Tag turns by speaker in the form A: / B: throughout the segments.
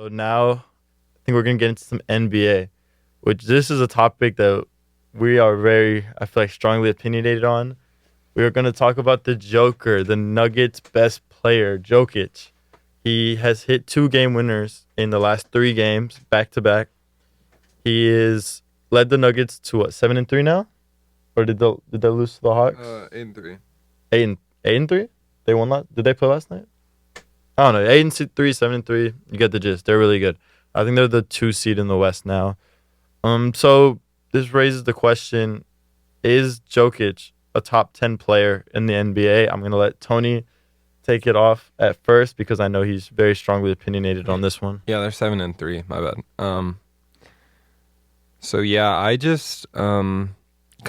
A: So now I think we're going to get into some NBA, which this is a topic that we are very, I feel like, strongly opinionated on. We are going to talk about the Joker, the Nuggets' best player, Jokic. He has hit 2 game winners in the last 3 games, back to back. He is led the Nuggets to what, 7-3 now? Or did they lose to the Hawks?
B: 8-3.
A: 8-3? They won that? Did they play last night? I don't know. 8-3, 7-3. You get the gist. They're really good. I think they're the 2 seed in the West now. So this raises the question: is Jokic a top 10 player in the NBA? I'm gonna let Toni take it off at first because I know he's very strongly opinionated on this one.
B: Yeah, they're 7-3. My bad. So yeah, I just I don't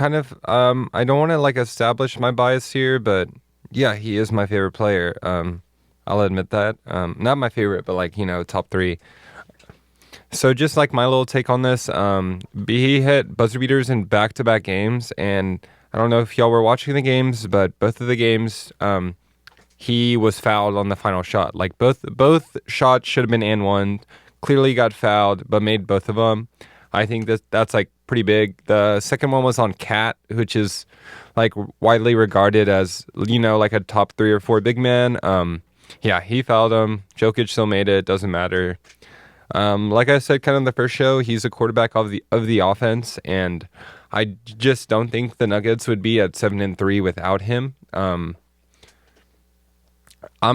B: want to like establish my bias here, but yeah, he is my favorite player. I'll admit that. Not my favorite, but like, top 3. So just like my little take on this, he hit buzzer beaters in back-to-back games, and I don't know if y'all were watching the games, but both of the games, he was fouled on the final shot. Like both shots should have been and one. Clearly got fouled, but made both of them. I think that's like pretty big. The second one was on Cat, which is like widely regarded as like a top 3 or 4 big man. Yeah, he fouled him. Jokic still made it. Doesn't matter. Like I said, kind of the first show, he's a quarterback of the offense, and I just don't think the Nuggets would be at 7-3 without him. I'm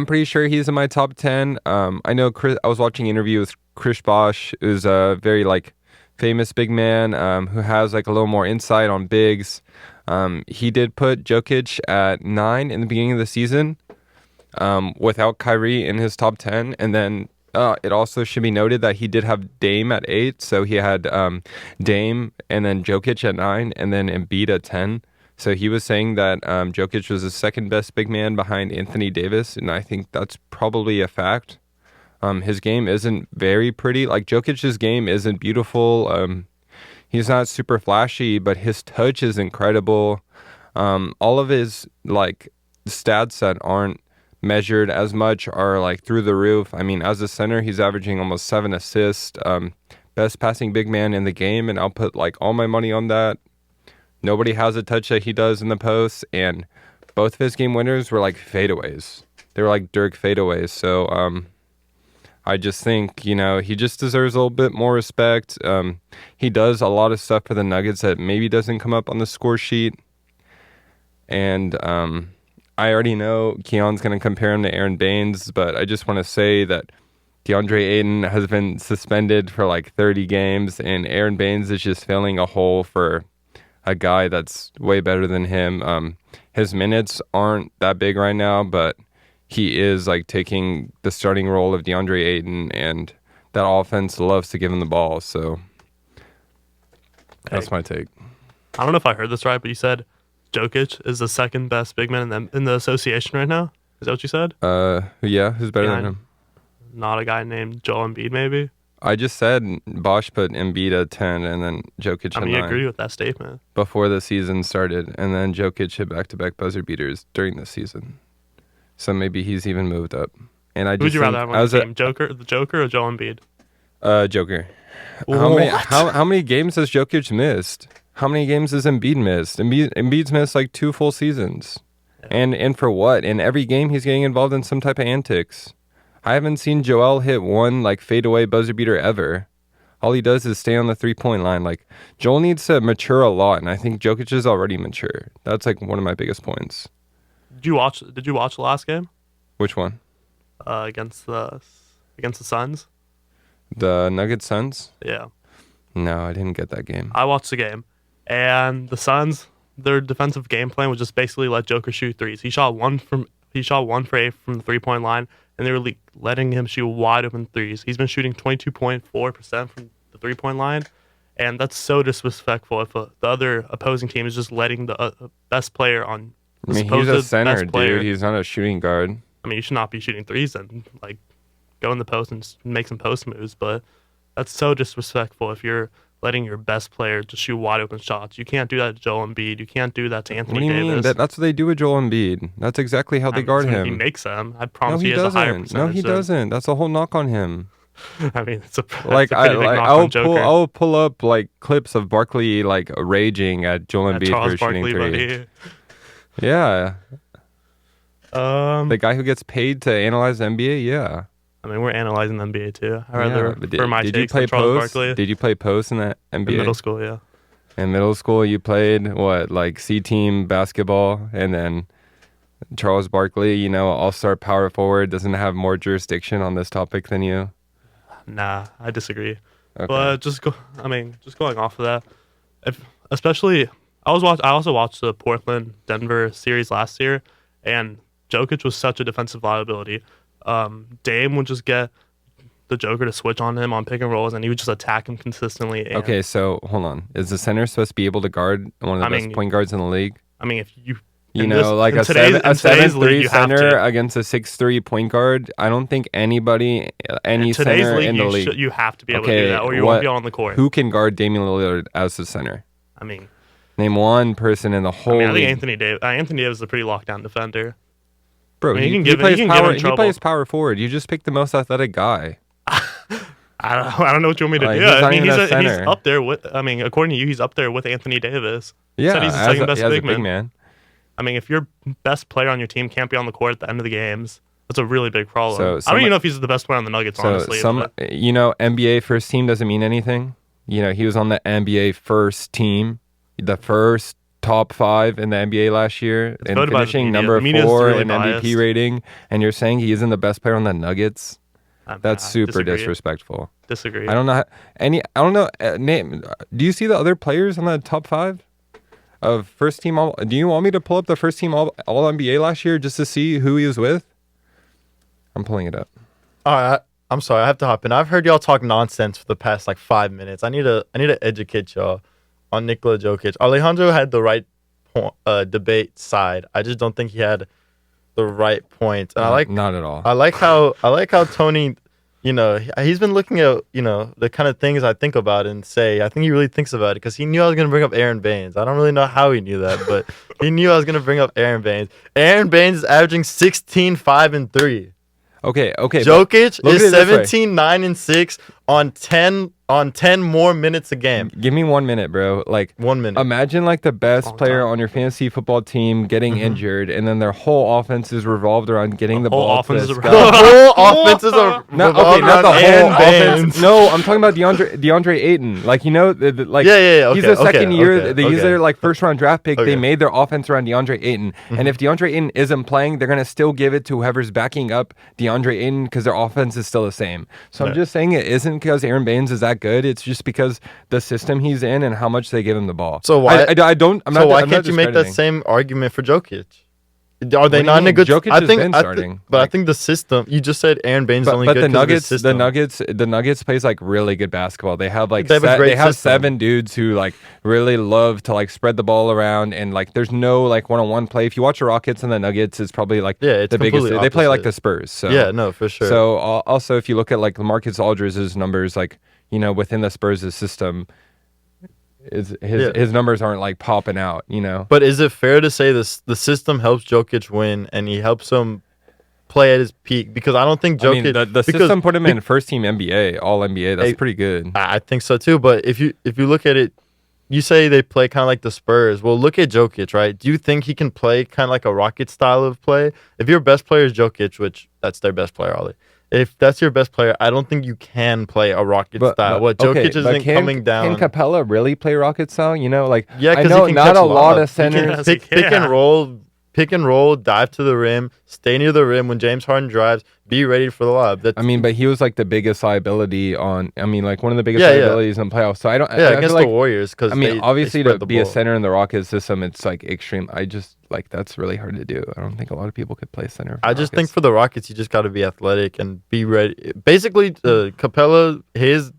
B: pretty sure he's in my top 10. I know I was watching an interview with Chris Bosh, who's a very like famous big man who has like a little more insight on bigs. He did put Jokic at 9 in the beginning of the season without Kyrie in his top 10. And then it also should be noted that he did have Dame at 8. So he had Dame and then Jokic at 9 and then Embiid at 10. So he was saying that Jokic was the second best big man behind Anthony Davis. And I think that's probably a fact. His game isn't very pretty. Like Jokic's game isn't beautiful. He's not super flashy, but his touch is incredible. All of his like stats that aren't measured as much are like through the roof. I mean, as a center, he's averaging almost 7 assists. Best passing big man in the game, and I'll put like all my money on that. Nobody has a touch that he does in the post, and both of his game winners were like fadeaways. They were like Dirk fadeaways. So I just think, he just deserves a little bit more respect. He does a lot of stuff for the Nuggets that maybe doesn't come up on the score sheet. And I already know Kian's going to compare him to Aaron Baines, but I just want to say that DeAndre Ayton has been suspended for like 30 games, and Aaron Baines is just filling a hole for a guy that's way better than him. His minutes aren't that big right now, but he is like taking the starting role of DeAndre Ayton, and that offense loves to give him the ball. So that's my take.
C: I don't know if I heard this right, but you said Jokic is the second best big man in the association right now. Is that what you said?
B: Yeah, who's better than him?
C: Not a guy named Joel Embiid, maybe.
B: I just said Bosch put Embiid at 10 and then Jokic at 9.
C: I agree with that statement.
B: Before the season started, and then Jokic hit back-to-back buzzer beaters during the season. So maybe he's even moved up. And I just
C: would you rather have on the team, the Joker or Joel Embiid?
B: Joker. How many games has Jokic missed? How many games has Embiid missed? Embiid's missed like 2 full seasons. Yeah. And for what? In every game he's getting involved in some type of antics. I haven't seen Joel hit one like fadeaway buzzer beater ever. All he does is stay on the 3-point line. Like Joel needs to mature a lot, and I think Jokic is already mature. That's like one of my biggest points. Did you watch
C: the last game?
B: Which one?
C: Against the Suns.
B: The Nuggets Suns?
C: Yeah.
B: No, I didn't get that game.
C: I watched the game, and the Suns, their defensive game plan was just basically let Joker shoot threes. He shot one for 8 from the 3-point line, and they were letting him shoot wide open threes. He's been shooting 22.4% from the 3-point line, and that's so disrespectful if the other opposing team is just letting the best player on.
B: I mean, he's a center, dude. He's not a shooting guard.
C: I mean, you should not be shooting threes and like go in the post and make some post moves, but that's so disrespectful if you're letting your best player just shoot wide open shots. You can't do that to Joel Embiid. You can't do that to Anthony Davis.
B: What do you mean? That's what they do with Joel Embiid. That's exactly how they guard him.
C: He makes them. I promise he has
B: doesn't.
C: a higher percentage.
B: No, he doesn't. That's a whole knock on him.
C: I mean, it's a
B: Like
C: that's a pretty big knock
B: I'll
C: on Joker.
B: I'll pull up like clips of Barkley like raging at Joel Embiid
C: Charles
B: for shooting
C: Barkley,
B: three.
C: buddy.
B: Yeah,
C: Um,
B: the guy who gets paid to analyze the NBA. Yeah.
C: I mean, we're analyzing the NBA too. I
B: Yeah,
C: rather
B: but
C: for my
B: did you
C: takes
B: play
C: than Charles
B: post?
C: Barkley
B: Did you play post in the NBA?
C: in middle school. Yeah.
B: In middle school, you played what, like C team basketball, and then Charles Barkley, all-star power forward, doesn't have more jurisdiction on this topic than you.
C: Nah, I disagree.
B: Okay.
C: But just going off of that, especially I also watched the Portland Denver series last year, and Jokic was such a defensive liability. Dame would just get the Joker to switch on him on pick and rolls, and he would just attack him consistently. And,
B: Okay, so hold on. Is the center supposed to be able to guard one of the best point guards in the league?
C: I mean, if you
B: Like a 7'3" center against a 6'3" point guard. I don't think any center in the league.
C: You have to be able to do that, or you won't be on the court.
B: Who can guard Damian Lillard as the center?
C: I mean,
B: name one person in the whole
C: I think
B: league.
C: Anthony Davis. Anthony Davis is a pretty lockdown defender.
B: Bro,
C: I mean,
B: he
C: plays
B: power forward. You just picked the most athletic guy.
C: I don't know what you want me to do.
B: He's
C: I mean,
B: he's
C: he's up there with. I mean, according to you, he's up there with Anthony Davis.
B: Yeah,
C: said he's the second best big
B: big
C: man. I mean, if your best player on your team can't be on the court at the end of the games, that's a really big problem. I don't even know if he's the best player on the Nuggets, honestly.
B: NBA first team doesn't mean anything. He was on the NBA first team, the first top 5 in the NBA last year, and finishing number 4
C: really
B: in
C: biased.
B: MVP rating, and you're saying he isn't the best player on the Nuggets? That's super
C: disagree.
B: disrespectful.
C: Disagree.
B: I don't know. Name. Do you see the other players on the top 5 of first team? Do you want me to pull up the first team all NBA last year just to see who he was with? I'm pulling it up.
A: All right, I'm sorry, I have to hop in. I've heard y'all talk nonsense for the past 5 minutes. I need to educate y'all on Nikola Jokic. Alejandro had the right debate side. I just don't think he had the right points. And
B: not at all.
A: I like how Toni, he's been looking at, the kind of things I think about and say. I think he really thinks about it because he knew I was going to bring up Aaron Baines. I don't really know how he knew that, but he knew I was going to bring up Aaron Baines. Aaron Baines is averaging 16, 5, and 3.
B: Okay.
A: Jokic is 17, 9, and 6 on 10 more minutes a game.
B: Give me 1 minute, bro.
A: 1 minute.
B: Imagine the best player on your fantasy football team getting injured, and then their whole offense is revolved around getting the ball to this guy.
A: The whole offense is revolved
B: not
A: around
B: the whole
A: Aaron
B: offense.
A: Baines.
B: No, I'm talking about DeAndre Ayton.
A: Yeah.
B: He's the second year.
A: Okay,
B: He's their first round draft pick.
A: Okay.
B: They made their offense around DeAndre Ayton, and if DeAndre Ayton isn't playing, they're gonna still give it to whoever's backing up DeAndre Ayton because their offense is still the same. So I'm just saying it isn't because Aaron Baines is that good. It's just because the system he's in and how much they give him the ball.
A: So why? Why can't you make that
B: discrediting.
A: same argument for Jokic? Are they
B: do
A: not
B: you
A: in a
B: mean?
A: good?
B: Jokic has been starting.
A: I think the system. You just said Aaron Baines is only
B: But
A: good
B: the
A: because of
B: Nuggets,
A: system.
B: the Nuggets plays really good basketball. They have
A: They have a great
B: they have
A: system.
B: 7 dudes who really love to spread the ball around, and there's no one-on-one play. If you watch the Rockets and the Nuggets, it's probably
A: it's
B: the biggest.
A: completely
B: They play like
A: opposite.
B: the Spurs. So
A: Yeah, no, for sure.
B: So also if you look at LaMarcus Aldridge's numbers, within the Spurs' system, his numbers aren't popping out.
A: But is it fair to say the system helps Jokic win and he helps him play at his peak? Because I don't think Jokic.
B: The system put him in first team NBA, all NBA. That's pretty good.
A: I think so too. But if you look at it, you say they play kind of like the Spurs. Well, look at Jokic, right? Do you think he can play kind of like a Rocket style of play? If your best player is Jokic, which that's their best player, Ollie. If that's your best player, I don't think you can play a Rocket style. Jokic isn't coming down.
B: Can Capella really play Rocket style?
A: Yeah,
B: I
A: because
B: know
A: he can
B: not
A: catch
B: a lot of
A: lobs.
B: centers.
A: Pick and roll, dive to the rim, stay near the rim when James Harden drives, be ready for the lob.
B: But he was the biggest liability on. One of the biggest liabilities in the playoffs. So I don't.
A: Yeah, against the Warriors. Because
B: obviously to be a center in the Rockets system, it's extreme. I just that's really hard to do. I don't think a lot of people could play center.
A: I just think for the Rockets, you just got to be athletic and be ready. Basically, Capella, his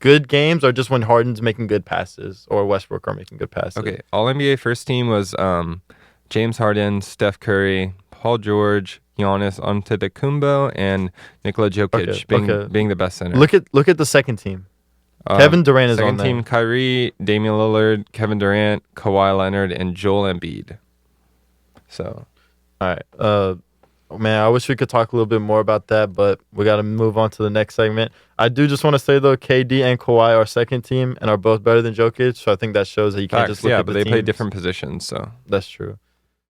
A: good games are just when Harden's making good passes or Westbrook are making good passes.
B: Okay, All NBA first team was James Harden, Steph Curry, Paul George, Giannis Antetokounmpo, and Nikola Jokic being the best center.
A: Look at the second team. Kevin Durant is on there.
B: Second team: Kyrie, Damian Lillard, Kevin Durant, Kawhi Leonard, and Joel Embiid. So,
A: all right. Man, I wish we could talk a little bit more about that, but we got to move on to the next segment. I do just want to say, though, KD and Kawhi are second team and are both better than Jokic, so I think that shows that you can't
B: Facts,
A: just look
B: yeah,
A: at
B: but
A: the
B: they play
A: teams.
B: different positions, so
A: That's true.